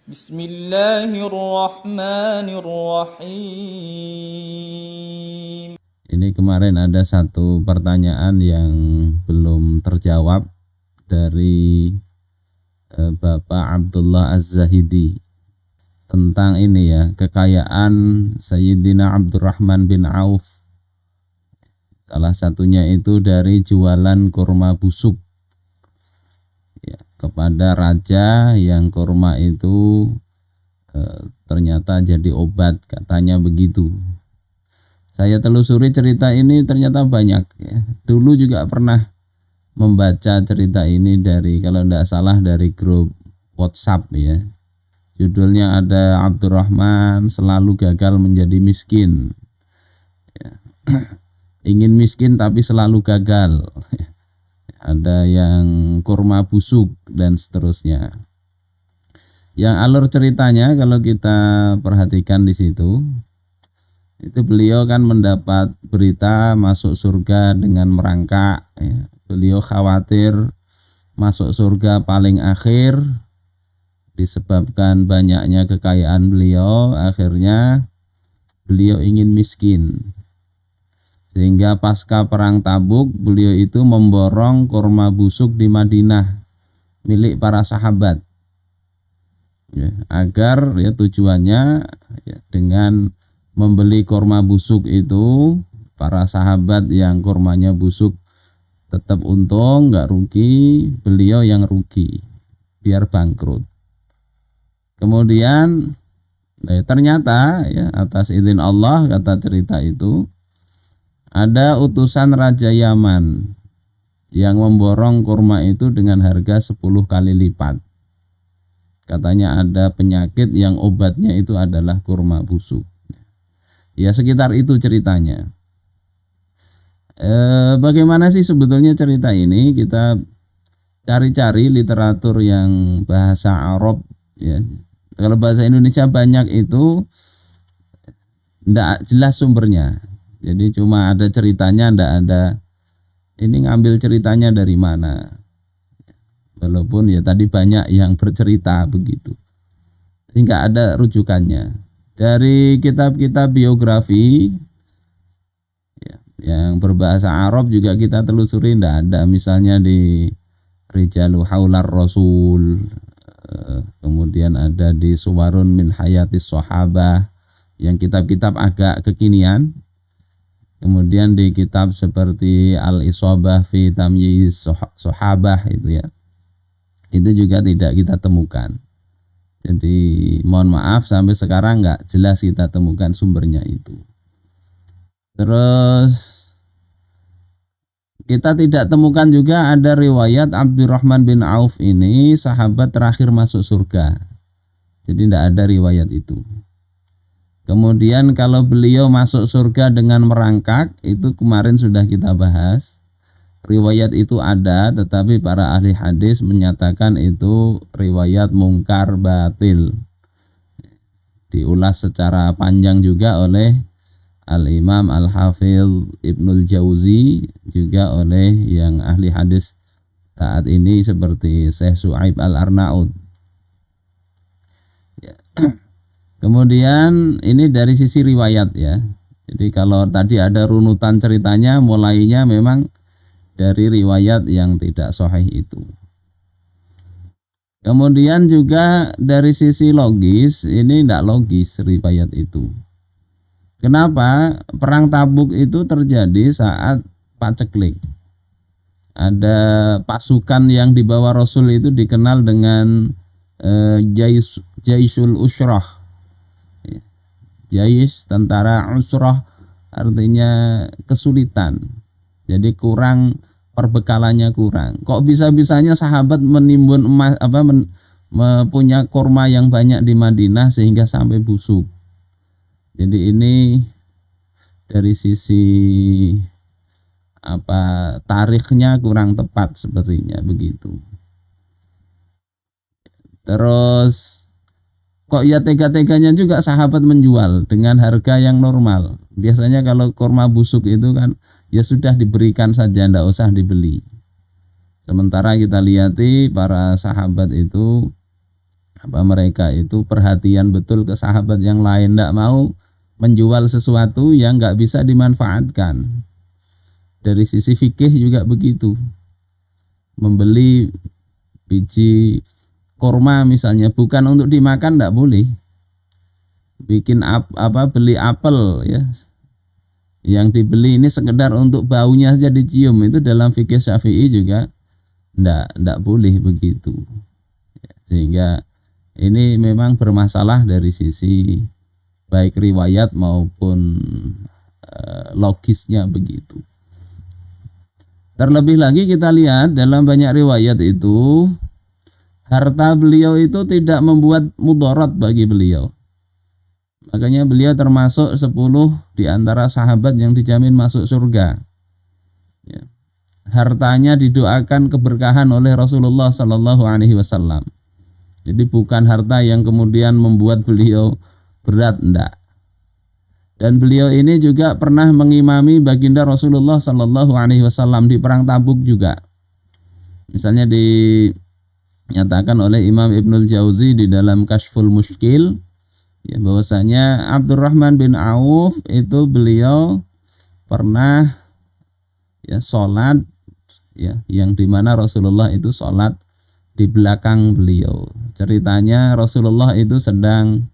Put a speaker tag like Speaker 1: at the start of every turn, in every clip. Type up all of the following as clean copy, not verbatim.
Speaker 1: Bismillahirrahmanirrahim.
Speaker 2: Ini kemarin ada satu pertanyaan yang belum terjawab dari Bapak Abdullah Az-Zahidi tentang ini ya, kekayaan Sayyidina Abdurrahman bin Auf. Salah satunya itu dari jualan kurma busuk ya, kepada raja yang kurma itu ternyata jadi obat, katanya begitu. Saya telusuri cerita ini ternyata banyak ya. Dulu juga pernah membaca cerita ini dari, kalau tidak salah, dari grup WhatsApp ya. Judulnya ada Abdurrahman selalu gagal menjadi miskin ya. Ingin miskin tapi selalu gagal. Ada yang kurma busuk dan seterusnya. Yang alur ceritanya kalau kita perhatikan di situ, itu beliau kan mendapat berita masuk surga dengan merangkak ya. Beliau khawatir masuk surga paling akhir disebabkan banyaknya kekayaan beliau. Akhirnya beliau ingin miskin, sehingga pasca perang Tabuk beliau itu memborong kurma busuk di Madinah milik para sahabat ya, agar ya tujuannya ya, dengan membeli kurma busuk itu para sahabat yang kurmanya busuk tetap untung, nggak rugi, beliau yang rugi biar bangkrut. Kemudian ternyata ya, atas izin Allah, kata cerita itu, ada utusan Raja Yaman yang memborong kurma itu dengan harga 10 kali lipat. Katanya ada penyakit yang obatnya itu adalah kurma busuk. Ya sekitar itu ceritanya. Bagaimana sih sebetulnya cerita ini? Kita cari-cari literatur yang bahasa Arab ya. Kalau bahasa Indonesia banyak itu tidak jelas sumbernya. Jadi cuma ada ceritanya, tidak ada ini ngambil ceritanya dari mana. Walaupun ya tadi banyak yang bercerita begitu, nggak ada rujukannya. Dari kitab-kitab biografi ya, yang berbahasa Arab juga kita telusuri, nggak ada. Misalnya di Rijalu Haular Rasul, kemudian ada di Suwarun min Hayatis Sahabah, yang kitab-kitab agak kekinian. Kemudian di kitab seperti Al-Isobah fi Tamyiz Sahabah itu ya, itu juga tidak kita temukan. Jadi mohon maaf sampai sekarang nggak jelas kita temukan sumbernya itu. Terus kita tidak temukan juga ada riwayat Abdurrahman bin Auf ini sahabat terakhir masuk surga. Jadi tidak ada riwayat itu. Kemudian kalau beliau masuk surga dengan merangkak, itu kemarin sudah kita bahas. Riwayat itu ada, tetapi para ahli hadis menyatakan itu riwayat mungkar batil. Diulas secara panjang juga oleh Al-Imam Al-Hafidh Ibnul Jauzi, juga oleh yang ahli hadis saat ini seperti Syekh Su'aib Al-Arnaud. Ya. Kemudian ini dari sisi riwayat ya. Jadi kalau tadi ada runutan ceritanya, mulainya memang dari riwayat yang tidak sahih itu. Kemudian juga dari sisi logis, ini tidak logis riwayat itu. Kenapa? Perang Tabuk itu terjadi saat paceklik. Ada pasukan yang dibawa Rasul itu dikenal dengan Jaisul Usrah. Jais, tentara, Usrah artinya kesulitan. Jadi kurang, perbekalannya kurang. Kok bisa-bisanya sahabat menimbun emas punya kurma yang banyak di Madinah sehingga sampai busuk. Jadi ini dari sisi tarikhnya kurang tepat sepertinya begitu. Terus kok ya tega-teganya juga sahabat menjual dengan harga yang normal. Biasanya kalau kurma busuk itu kan ya sudah diberikan saja, tidak usah dibeli. Sementara kita lihati para sahabat itu Apa mereka itu perhatian betul ke sahabat yang lain, tidak mau menjual sesuatu yang nggak bisa dimanfaatkan. Dari sisi fikih juga begitu. Membeli biji korma misalnya bukan untuk dimakan tidak boleh. Bikin beli apel ya. Yang dibeli ini sekedar untuk baunya saja dicium, itu dalam fikih Syafi'i juga tidak boleh begitu. Sehingga ini memang bermasalah dari sisi baik riwayat maupun logisnya begitu. Terlebih lagi kita lihat dalam banyak riwayat itu harta beliau itu tidak membuat mudarat bagi beliau. Makanya beliau termasuk 10 di antara sahabat yang dijamin masuk surga. Ya. Hartanya didoakan keberkahan oleh Rasulullah Sallallahu Alaihi Wasallam. Jadi bukan harta yang kemudian membuat beliau berat, enggak. Dan beliau ini juga pernah mengimami baginda Rasulullah Sallallahu Alaihi Wasallam di perang Tabuk juga. Misalnya dinyatakan oleh Imam Ibnul Jauzi di dalam Kashful Mushkil, ya, bahwasanya Abdurrahman bin Auf itu beliau pernah ya sholat ya yang dimana Rasulullah itu sholat di belakang beliau. Ceritanya Rasulullah itu sedang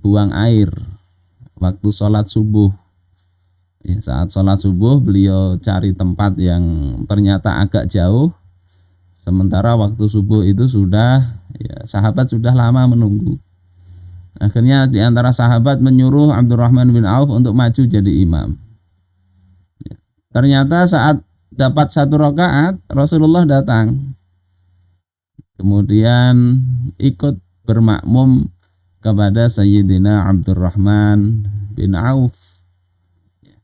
Speaker 2: buang air waktu sholat subuh. Ya, saat sholat subuh beliau cari tempat yang ternyata agak jauh. Sementara waktu subuh itu sudah ya, sahabat sudah lama menunggu. Akhirnya di antara sahabat menyuruh Abdurrahman bin Auf untuk maju jadi imam. Ya. Ternyata saat dapat 1 rakaat Rasulullah datang. Kemudian ikut bermakmum kepada Sayyidina Abdurrahman bin Auf.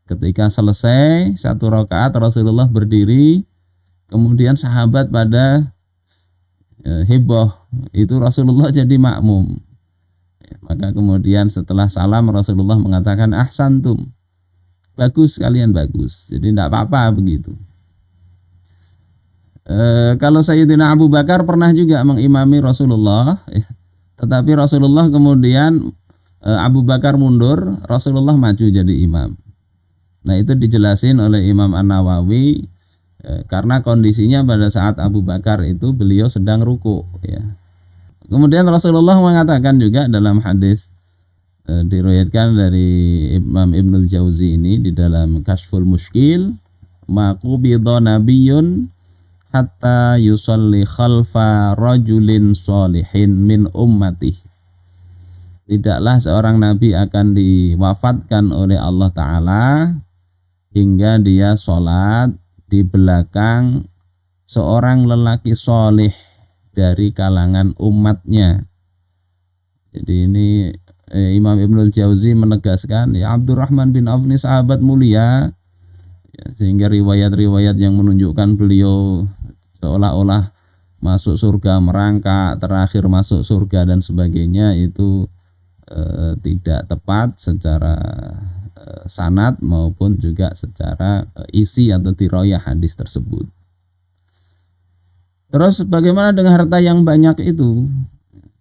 Speaker 2: Ketika selesai 1 rakaat Rasulullah berdiri. Kemudian sahabat pada heboh. Itu Rasulullah jadi makmum. Maka kemudian setelah salam Rasulullah mengatakan ahsantum, bagus, kalian bagus, jadi tidak apa-apa begitu. Kalau Sayyidina Abu Bakar pernah juga mengimami Rasulullah, tetapi Rasulullah kemudian Abu Bakar mundur, Rasulullah maju jadi imam. Nah itu dijelasin oleh Imam An-Nawawi karena kondisinya pada saat Abu Bakar itu beliau sedang ruku ya. Kemudian Rasulullah mengatakan juga dalam hadis diriwayatkan dari Imam Ibnul Jauzi ini di dalam Kashful Mushkil, maqubidha nabiyyun hatta yusalli khalfa rajulin sholihin min ummati. Tidaklah seorang nabi akan diwafatkan oleh Allah Ta'ala hingga dia sholat di belakang seorang lelaki sholih dari kalangan umatnya. Jadi ini Imam Ibnul Jauzi menegaskan ya Abdurrahman bin Auf ini sahabat mulia ya, sehingga riwayat-riwayat yang menunjukkan beliau seolah-olah masuk surga merangkak, terakhir masuk surga dan sebagainya itu tidak tepat secara sanad maupun juga secara isi atau dirayah hadis tersebut. Terus bagaimana dengan harta yang banyak itu?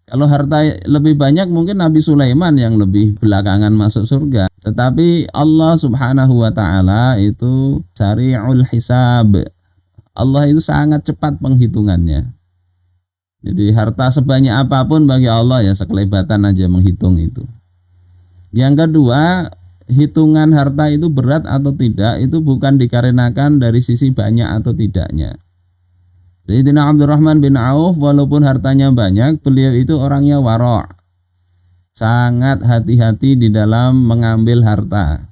Speaker 2: Kalau harta lebih banyak mungkin Nabi Sulaiman yang lebih belakangan masuk surga. Tetapi Allah Subhanahu wa Ta'ala itu sari'ul hisab. Allah itu sangat cepat penghitungannya. Jadi harta sebanyak apapun bagi Allah ya sekelebatan aja menghitung itu. Yang kedua, hitungan harta itu berat atau tidak itu bukan dikarenakan dari sisi banyak atau tidaknya. Sayyidina Abdurrahman bin Auf walaupun hartanya banyak, beliau itu orangnya wara'. Sangat hati-hati di dalam mengambil harta.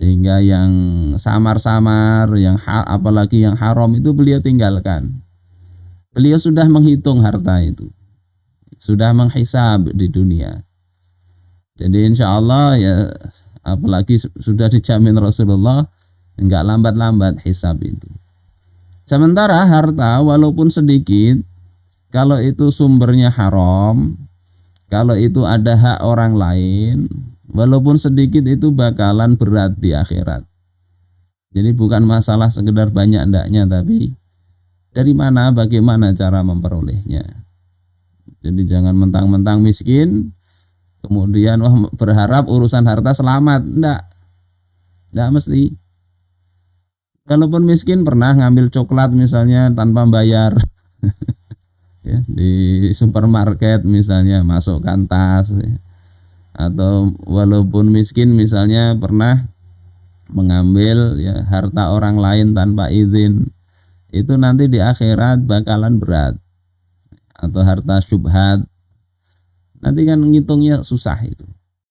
Speaker 2: Sehingga yang samar-samar, apalagi yang haram itu beliau tinggalkan. Beliau sudah menghitung harta itu. Sudah menghisab di dunia. Jadi insya Allah ya apalagi sudah dijamin Rasulullah enggak lambat-lambat hisab itu. Sementara harta walaupun sedikit, kalau itu sumbernya haram, kalau itu ada hak orang lain, walaupun sedikit itu bakalan berat di akhirat. Jadi bukan masalah sekedar banyak ndaknya, tapi dari mana, bagaimana cara memperolehnya. Jadi jangan mentang-mentang miskin kemudian wah berharap urusan harta selamat. Enggak mesti. Kalaupun miskin pernah ngambil coklat misalnya tanpa bayar ya, di supermarket misalnya masukkan tas ya. Atau walaupun miskin misalnya pernah mengambil ya harta orang lain tanpa izin, itu nanti di akhirat bakalan berat. Atau harta syubhat, nanti kan ngitungnya susah itu.